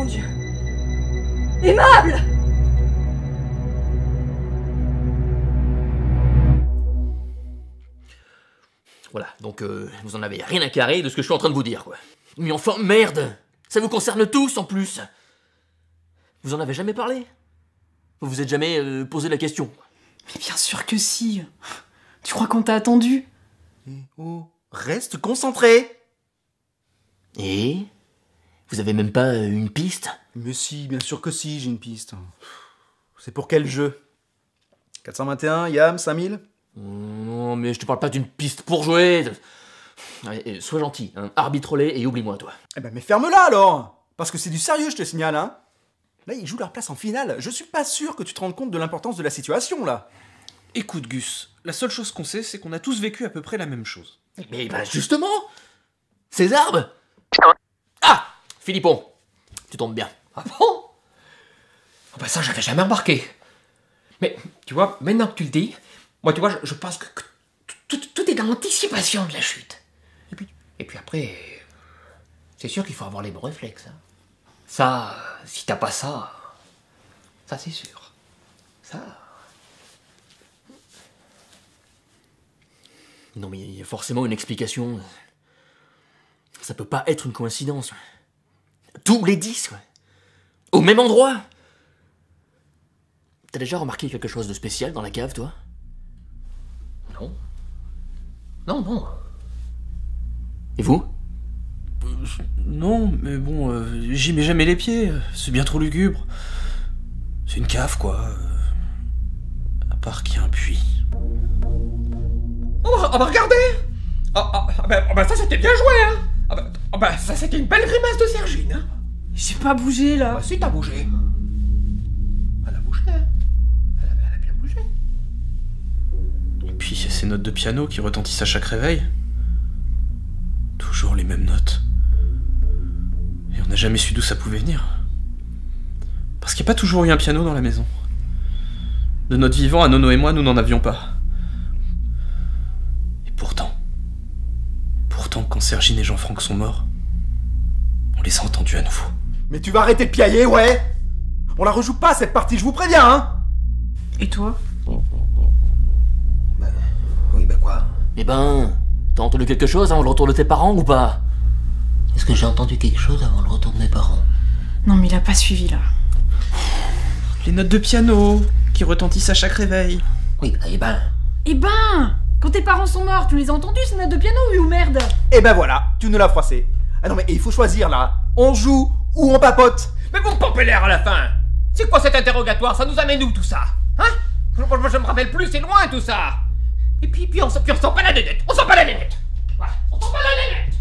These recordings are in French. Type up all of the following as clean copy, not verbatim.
Dieu. Aimable! Voilà, donc vous en avez rien à carrer de ce que je suis en train de vous dire, quoi. Mais enfin, merde! Ça vous concerne tous, en plus! Vous en avez jamais parlé? Vous vous êtes jamais posé la question? Mais bien sûr que si. Tu crois qu'on t'a attendu? Oh, reste concentré. Et? Vous avez même pas une piste? Mais si, bien sûr que si, j'ai une piste. C'est pour quel jeu? 421, Yam, 5000? Non, mais je te parle pas d'une piste pour jouer. Allez, sois gentil, hein. Arbitre-les et oublie-moi, toi. Eh ben, mais ferme-la alors! Parce que c'est du sérieux, je te signale, hein. Là, ils jouent leur place en finale. Je suis pas sûr que tu te rendes compte de l'importance de la situation, là. Écoute, Gus, la seule chose qu'on sait, c'est qu'on a tous vécu à peu près la même chose. Mais bah justement! Ces arbres! Ah! Philippon, tu tombes bien. Ah bon? Oh bah ça, j'avais jamais remarqué. Mais, tu vois, maintenant que tu le dis, moi, tu vois, je pense que tout est dans l'anticipation de la chute. Et puis après, c'est sûr qu'il faut avoir les bons réflexes. Hein. Ça, si t'as pas ça, ça c'est sûr. Ça... Non mais il y a forcément une explication. Ça peut pas être une coïncidence. Tous les 10, ouais. Au même endroit. T'as déjà remarqué quelque chose de spécial dans la cave, toi? Non. Non, non. Et vous? Non, mais bon, j'y mets jamais les pieds, c'est bien trop lugubre. C'est une cave, quoi. À part qu'il y a un puits. Oh bah regardez! Bah ça c'était bien joué, hein! Bah ça c'était une belle grimace de Sergine, hein! J'ai pas bougé là. Bah si t'as bougé. Elle a bougé, hein? Elle a bien bougé. Et puis il y a ces notes de piano qui retentissent à chaque réveil. Toujours les mêmes notes. Et on n'a jamais su d'où ça pouvait venir. Parce qu'il n'y a pas toujours eu un piano dans la maison. De notre vivant, à Nono et moi, nous n'en avions pas. Et pourtant, quand Sergine et Jean-Franck sont morts, on les a entendus à nouveau. Mais tu vas arrêter de piailler, ouais. On la rejoue pas, cette partie, je vous préviens, hein. Et toi? Oui, bah quoi? Eh ben, t'as entendu quelque chose avant le retour de tes parents ou pas? Est-ce que j'ai entendu quelque chose avant le retour de mes parents? Non mais il a pas suivi là. Les notes de piano qui retentissent à chaque réveil. Oui, eh ben... Eh ben! Quand tes parents sont morts, tu les as entendus ces notes de piano, oui ou merde? Et ben voilà, tu nous l'as froissé. Ah non mais il faut choisir là. On joue ou on papote. Mais vous me pompez l'air à la fin! C'est quoi cet interrogatoire? Ça nous amène où tout ça? Hein? Je me rappelle plus, c'est loin tout ça! Et puis on sent pas la nénette! On sent pas la nénette! Voilà, on sent pas la nénette!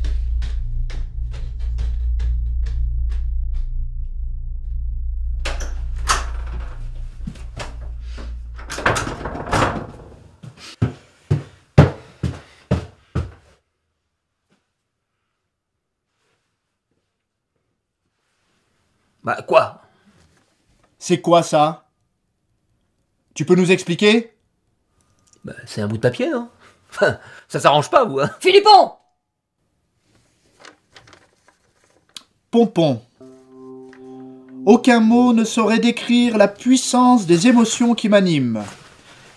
Bah quoi? C'est quoi ça? Tu peux nous expliquer? Bah c'est un bout de papier, non? Enfin, ça s'arrange pas, vous, hein? Philippon! Pompon. Aucun mot ne saurait décrire la puissance des émotions qui m'animent.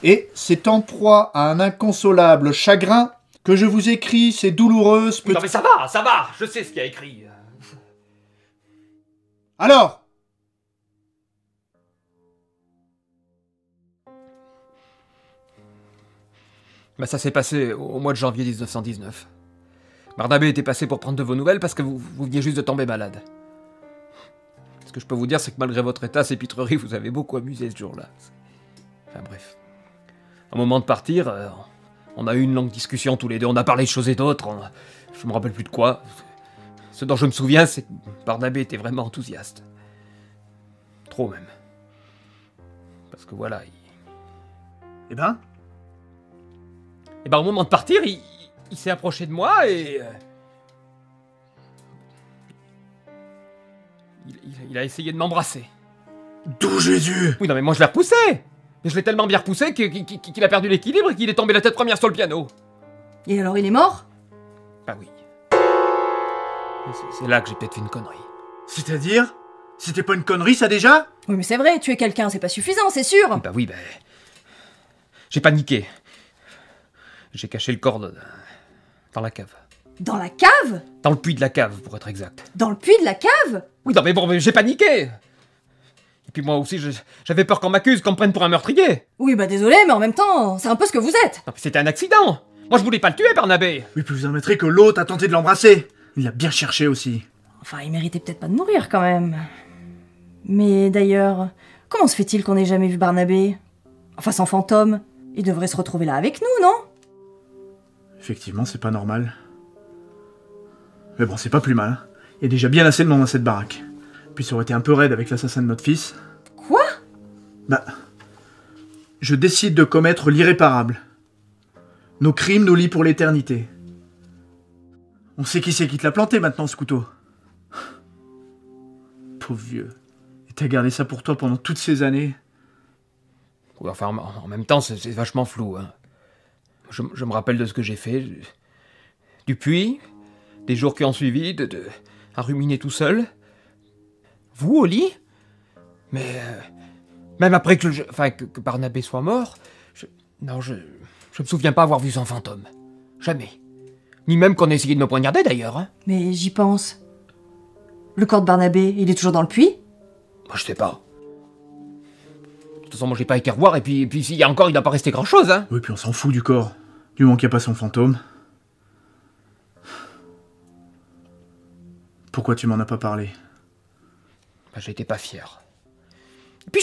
Et c'est en proie à un inconsolable chagrin que je vous écris ces douloureuses petites... Non mais ça va! Je sais ce qu'il y a écrit. Alors? Bah ça s'est passé au mois de janvier 1919. Barnabé était passé pour prendre de vos nouvelles parce que vous veniez juste de tomber malade. Ce que je peux vous dire, c'est que malgré votre état, ces pitreries, vous avez beaucoup amusé ce jour-là. Enfin bref. Au moment de partir, on a eu une longue discussion tous les deux, on a parlé de choses et d'autres, je me rappelle plus de quoi. Ce dont je me souviens, c'est que Barnabé était vraiment enthousiaste. Trop même. Parce que voilà, Eh ben? Et ben au moment de partir, il s'est approché de moi et... Il a essayé de m'embrasser. D'où Jésus? Oui, non mais moi je l'ai repoussé. Mais je l'ai tellement bien repoussé qu'il a perdu l'équilibre et qu'il est tombé la tête première sur le piano. Et alors il est mort? Bah oui. C'est là que j'ai peut-être fait une connerie. C'est-à-dire? C'était pas une connerie, ça, déjà? Oui, mais c'est vrai, tuer quelqu'un, c'est pas suffisant, c'est sûr. Bah oui, j'ai paniqué. J'ai caché le corps dans la cave. Dans la cave? Dans le puits de la cave, pour être exact. Dans le puits de la cave? Oui, non mais bon, j'ai paniqué. Et puis moi aussi, j'avais peur qu'on m'accuse, qu'on me prenne pour un meurtrier. Oui, bah désolé, mais en même temps, c'est un peu ce que vous êtes. Non, mais c'était un accident. Moi, je voulais pas le tuer, Barnabé. Oui, puis vous admettrez que l'autre a tenté de l'embrasser. Il l'a bien cherché aussi. Enfin, il méritait peut-être pas de mourir quand même. Mais d'ailleurs, comment se fait-il qu'on ait jamais vu Barnabé? Enfin, sans fantôme. Il devrait se retrouver là avec nous, non? Effectivement, c'est pas normal. Mais bon, c'est pas plus mal. Il y a déjà bien assez de monde dans cette baraque. Puis ça aurait été un peu raide avec l'assassin de notre fils. Quoi? Bah... Je décide de commettre l'irréparable. Nos crimes nous lient pour l'éternité. On sait qui c'est qui te l'a planté maintenant, ce couteau. Pauvre vieux. Et t'as gardé ça pour toi pendant toutes ces années. Oui, enfin, en même temps, c'est vachement flou. Hein. Je me rappelle de ce que j'ai fait. Du puits, des jours qui ont suivi, à ruminer tout seul. Vous, au lit? Mais... même après que Barnabé soit mort, je me souviens pas avoir vu son fantôme. Jamais. Ni même qu'on ait essayé de me poignarder, d'ailleurs. Hein. Mais j'y pense. Le corps de Barnabé, il est toujours dans le puits? Moi, je sais pas. De toute façon, moi, j'ai pas été revoir, et puis s'il y a encore, il doit pas rester grand-chose, hein. Oui, puis on s'en fout du corps. Du moment qu'il n'y a pas son fantôme. Pourquoi tu m'en as pas parlé? Bah, j'étais pas fier. Et puis,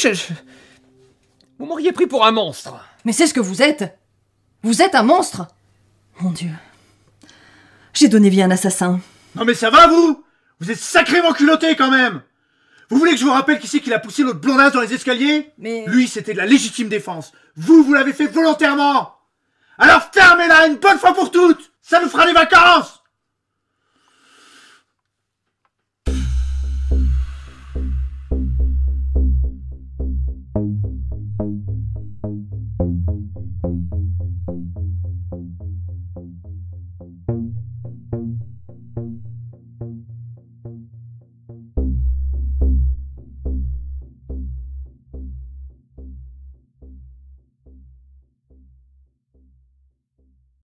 vous m'auriez pris pour un monstre. Mais c'est ce que vous êtes. Vous êtes un monstre. Mon Dieu. J'ai donné vie à un assassin. Non mais ça va, vous? Vous êtes sacrément culottés, quand même! Vous voulez que je vous rappelle qui c'est qui l'a poussé l'autre blondasse dans les escaliers? Mais... Lui, c'était de la légitime défense. Vous l'avez fait volontairement! Alors fermez-la une bonne fois pour toutes! Ça nous fera des vacances!